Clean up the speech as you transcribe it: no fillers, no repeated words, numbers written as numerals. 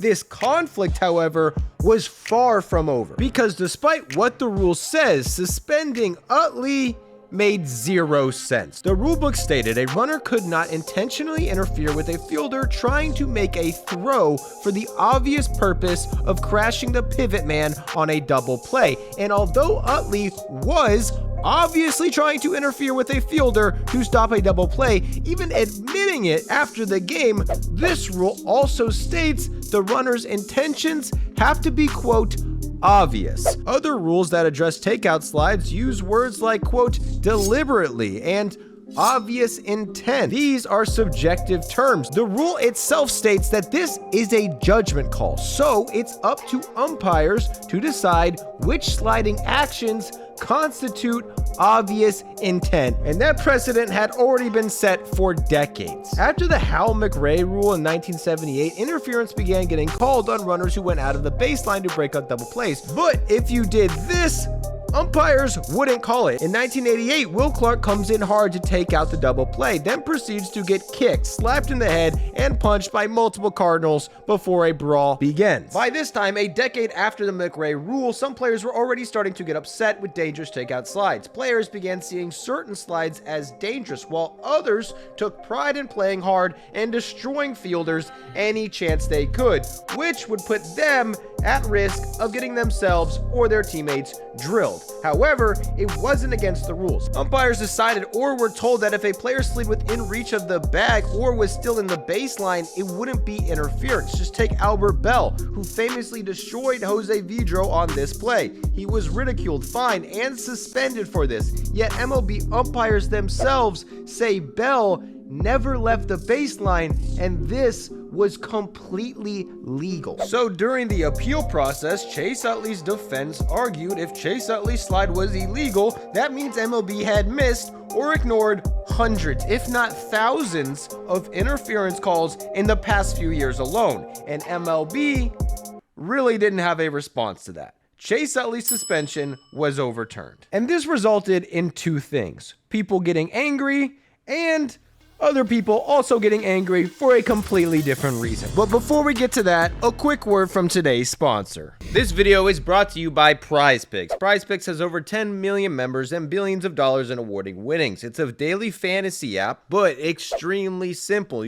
This conflict, however, was far from over, because despite what the rule says, suspending Utley made zero sense. The rulebook stated a runner could not intentionally interfere with a fielder trying to make a throw for the obvious purpose of crashing the pivot man on a double play. And although Utley was obviously trying to interfere with a fielder to stop a double play, even admitting it after the game, this rule also states the runner's intentions have to be, quote, obvious. Other rules that address takeout slides use words like, quote, deliberately and obvious intent. These are subjective terms. The rule itself states that this is a judgment call, so it's up to umpires to decide which sliding actions constitute obvious intent, and that precedent had already been set for decades. After the Hal McRae rule in 1978, interference began getting called on runners who went out of the baseline to break up double plays. But if you did this, umpires wouldn't call it. In 1988, Will Clark comes in hard to take out the double play, then proceeds to get kicked, slapped in the head, and punched by multiple Cardinals before a brawl begins. By this time, a decade after the McRae rule, some players were already starting to get upset with dangerous takeout slides. Players began seeing certain slides as dangerous, while others took pride in playing hard and destroying fielders any chance they could, which would put them at risk of getting themselves or their teammates drilled. However, it wasn't against the rules. Umpires decided or were told that if a player slid within reach of the bag or was still in the baseline, it wouldn't be interference. Just take Albert Bell, who famously destroyed Jose Vidro on this play. He was ridiculed, fined, and suspended for this, yet MLB umpires themselves say Bell never left the baseline, and this was completely legal. So during the appeal process, Chase Utley's defense argued if Chase Utley's slide was illegal, that means MLB had missed or ignored hundreds, if not thousands, of interference calls in the past few years alone, and MLB really didn't have a response to that. Chase Utley's suspension was overturned. And this resulted in two things: people getting angry and other people also getting angry for a completely different reason. But before we get to that, a quick word from today's sponsor. This video is brought to you by PrizePicks. PrizePicks has over 10 million members and billions of dollars in awarding winnings. It's a daily fantasy app, but extremely simple.